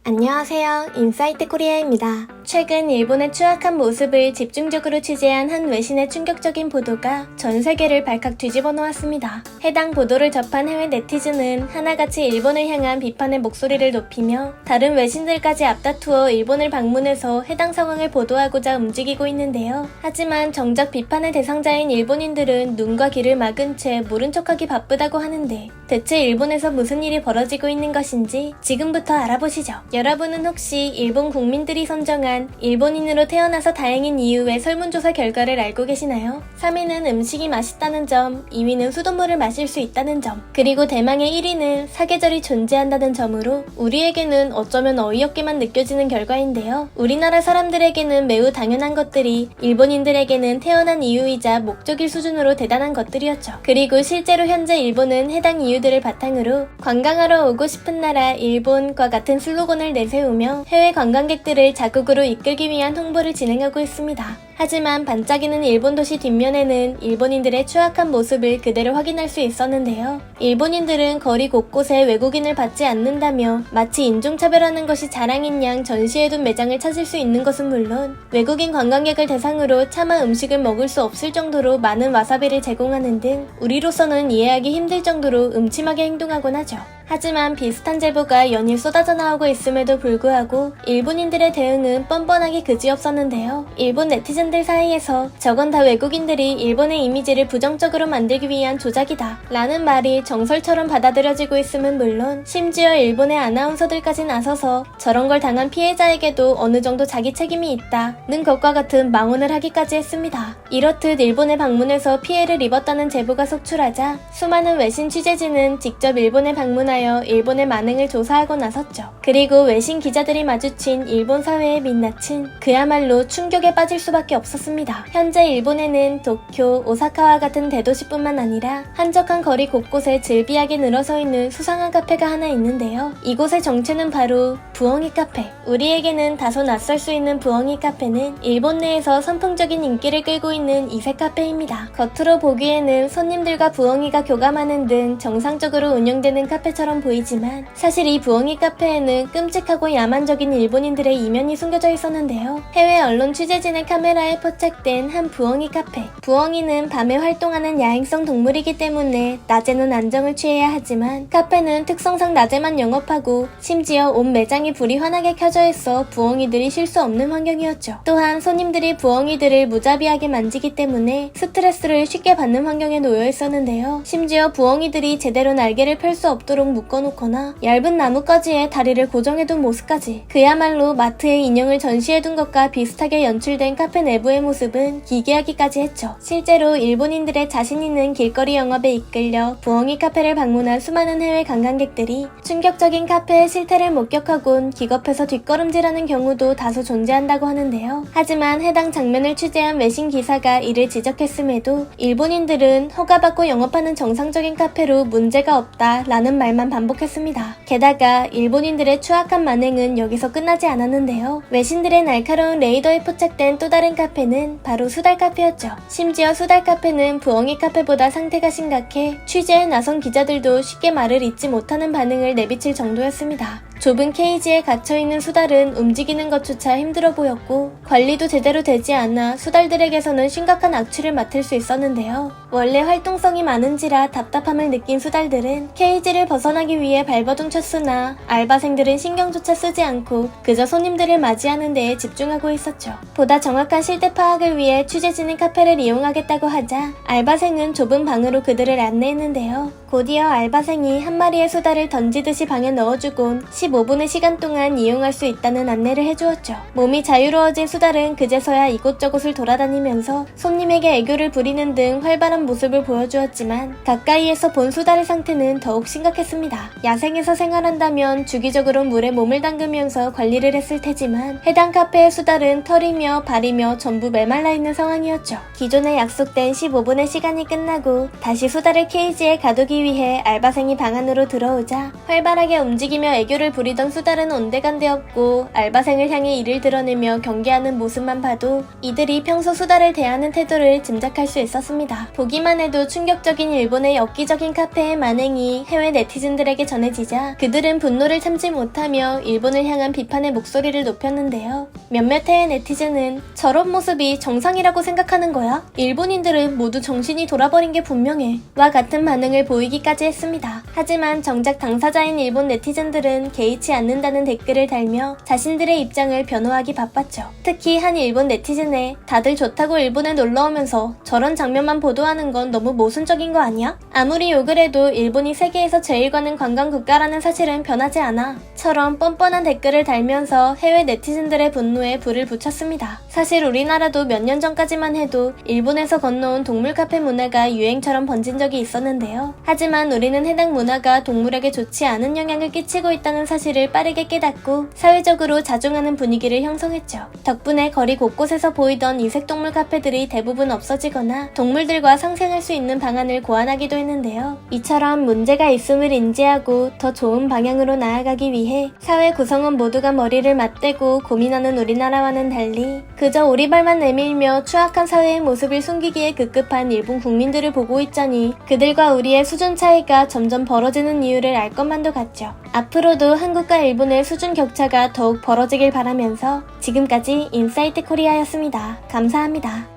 안녕하세요. 인사이트 코리아입니다. 최근 일본의 추악한 모습을 집중적으로 취재한 한 외신의 충격적인 보도가 전 세계를 발칵 뒤집어 놓았습니다. 해당 보도를 접한 해외 네티즌은 하나같이 일본을 향한 비판의 목소리를 높이며 다른 외신들까지 앞다투어 일본을 방문해서 해당 상황을 보도하고자 움직이고 있는데요. 하지만 정작 비판의 대상자인 일본인들은 눈과 귀를 막은 채 모른 척하기 바쁘다고 하는데 대체 일본에서 무슨 일이 벌어지고 있는 것인지 지금부터 알아보시죠. 여러분은 혹시 일본 국민들이 선정한 일본인으로 태어나서 다행인 이유의 설문조사 결과를 알고 계시나요? 3위는 음식이 맛있다는 점, 2위는 수돗물을 마실 수 있다는 점, 그리고 대망의 1위는 사계절이 존재한다는 점으로 우리에게는 어쩌면 어이없게만 느껴지는 결과인데요. 우리나라 사람들에게는 매우 당연한 것들이 일본인들에게는 태어난 이유이자 목적일 수준으로 대단한 것들이었죠. 그리고 실제로 현재 일본은 해당 이유들을 바탕으로 관광하러 오고 싶은 나라 일본과 같은 슬로건을 내세우며 해외 관광객들을 자국으로 이끌기 위한 홍보를 진행하고 있습니다. 하지만 반짝이는 일본 도시 뒷면에는 일본인들의 추악한 모습을 그대로 확인할 수 있었는데요. 일본인들은 거리 곳곳에 외국인을 받지 않는다며 마치 인종차별하는 것이 자랑인 양 전시해둔 매장을 찾을 수 있는 것은 물론 외국인 관광객을 대상으로 차마 음식을 먹을 수 없을 정도로 많은 와사비를 제공하는 등 우리로서는 이해하기 힘들 정도로 음침하게 행동하곤 하죠. 하지만 비슷한 제보가 연일 쏟아져 나오고 있음에도 불구하고 일본인들의 대응은 뻔뻔하기 그지없었는데요. 일본 네티즌들 사이에서 저건 다 외국인들이 일본의 이미지를 부정적으로 만들기 위한 조작이다 라는 말이 정설처럼 받아들여지고 있음은 물론 심지어 일본의 아나운서들까지 나서서 저런 걸 당한 피해자에게도 어느 정도 자기 책임이 있다는 것과 같은 망언을 하기까지 했습니다. 이렇듯 일본에 방문해서 피해를 입었다는 제보가 속출하자 수많은 외신 취재진은 직접 일본에 방문하여 일본의 만행을 조사하고 나섰죠. 그리고 외신 기자들이 마주친 일본 사회의 민낯은 그야말로 충격에 빠질 수밖에 없었습니다. 현재 일본에는 도쿄, 오사카와 같은 대도시뿐만 아니라 한적한 거리 곳곳에 즐비하게 늘어서 있는 수상한 카페가 하나 있는데요. 이곳의 정체는 바로 부엉이 카페. 우리에게는 다소 낯설 수 있는 부엉이 카페는 일본 내에서 선풍적인 인기를 끌고 있는 이색 카페입니다. 겉으로 보기에는 손님들과 부엉이가 교감하는 등 정상적으로 운영되는 카페처럼 보이지만 사실 이 부엉이 카페에는 끔찍하고 야만적인 일본인들의 이면이 숨겨져 있었는데요. 해외 언론 취재진의 카메라에 포착된 한 부엉이 카페. 부엉이는 밤에 활동하는 야행성 동물이기 때문에 낮에는 안정을 취해야 하지만 카페는 특성상 낮에만 영업하고 심지어 온 매장이 불이 환하게 켜져 있어 부엉이들이 쉴 수 없는 환경이었죠. 또한 손님들이 부엉이들을 무자비하게 만지기 때문에 스트레스를 쉽게 받는 환경에 놓여 있었는데요. 심지어 부엉이들이 제대로 날개를 펼 수 없도록 묶어놓거나 얇은 나뭇가지에 다리를 고정해둔 모습까지 그야말로 마트에 인형을 전시해둔 것과 비슷하게 연출된 카페 내부의 모습은 기괴하기까지 했죠. 실제로 일본인들의 자신 있는 길거리 영업에 이끌려 부엉이 카페를 방문한 수많은 해외 관광객들이 충격적인 카페의 실태를 목격하곤 기겁해서 뒷걸음질하는 경우도 다소 존재한다고 하는데요. 하지만 해당 장면을 취재한 외신 기사가 이를 지적했음에도 일본인들은 허가받고 영업하는 정상적인 카페로 문제가 없다 라는 말만 반복했습니다. 게다가 일본인들의 추악한 만행은 여기서 끝나지 않았는데요. 외신들의 날카로운 레이더에 포착된 또 다른 카페는 바로 수달 카페였죠. 심지어 수달 카페는 부엉이 카페보다 상태가 심각해 취재에 나선 기자들도 쉽게 말을 잇지 못하는 반응을 내비칠 정도였습니다. 좁은 케이지에 갇혀있는 수달은 움직이는 것조차 힘들어 보였고 관리도 제대로 되지 않아 수달들에게서는 심각한 악취를 맡을 수 있었는데요. 원래 활동성이 많은지라 답답함을 느낀 수달들은 케이지를 벗어나기 위해 발버둥 쳤으나 알바생들은 신경조차 쓰지 않고 그저 손님들을 맞이하는 데에 집중하고 있었죠. 보다 정확한 실태 파악을 위해 취재진은 카페를 이용하겠다고 하자 알바생은 좁은 방으로 그들을 안내했는데요. 곧이어 알바생이 한 마리의 수달을 던지듯이 방에 넣어주곤 15분의 시간 동안 이용할 수 있다는 안내를 해주었죠. 몸이 자유로워진 수달은 그제서야 이곳저곳을 돌아다니면서 손님에게 애교를 부리는 등 활발한 모습을 보여주었지만 가까이에서 본 수달의 상태는 더욱 심각했습니다. 야생에서 생활한다면 주기적으로 물에 몸을 담그면서 관리를 했을 테지만 해당 카페의 수달은 털이며 발이며 전부 메말라 있는 상황이었죠. 기존에 약속된 15분의 시간이 끝나고 다시 수달을 케이지에 가두기 위해 알바생이 방 안으로 들어오자 활발하게 움직이며 애교를 부리는 부리던 수다른 온데간데없고 알바생을 향해 이를 드러내며 경계하는 모습만 봐도 이들이 평소 수다를 대하는 태도를 짐작할 수 있었습니다. 보기만 해도 충격적인 일본의 엽기적인 카페의 만행이 해외 네티즌들에게 전해지자 그들은 분노를 참지 못하며 일본을 향한 비판의 목소리를 높였는데요. 몇몇 해외 네티즌은 저런 모습이 정상이라고 생각하는 거야? 일본인들은 모두 정신이 돌아버린 게 분명해. 와 같은 반응을 보이기까지 했습니다. 하지만 정작 당사자인 일본 네티즌들은 개의치 않는다는 댓글을 달며 자신들의 입장을 변호하기 바빴죠. 특히 한 일본 네티즌에 다들 좋다고 일본에 놀러오면서 저런 장면만 보도하는 건 너무 모순적인 거 아니야? 아무리 욕을 해도 일본이 세계에서 제일 가는 관광 국가라는 사실은 변하지 않아. 처럼 뻔뻔한 댓글을 달면서 해외 네티즌들의 분노에 불을 붙였습니다. 사실 우리나라도 몇 년 전까지만 해도 일본에서 건너온 동물 카페 문화가 유행처럼 번진 적이 있었는데요. 하지만 우리는 해당 문화가 동물에게 좋지 않은 영향을 끼치고 있다는 사실을 빠르게 깨닫고 사회적으로 자중하는 분위기를 형성했죠. 덕분에 거리 곳곳에서 보이던 이색동물 카페들이 대부분 없어지거나 동물들과 상생할 수 있는 방안을 고안하기도 했는데요. 이처럼 문제가 있음을 인지하고 더 좋은 방향으로 나아가기 위해 사회 구성원 모두가 머리를 맞대고 고민하는 우리나라와는 달리 그저 오리발만 내밀며 추악한 사회의 모습을 숨기기에 급급한 일본 국민들을 보고 있자니 그들과 우리의 수준 차이가 점점 벌어지는 이유를 알 것만도 같죠. 앞으로도 한국과 일본의 수준 격차가 더욱 벌어지길 바라면서 지금까지 인사이트 코리아였습니다. 감사합니다.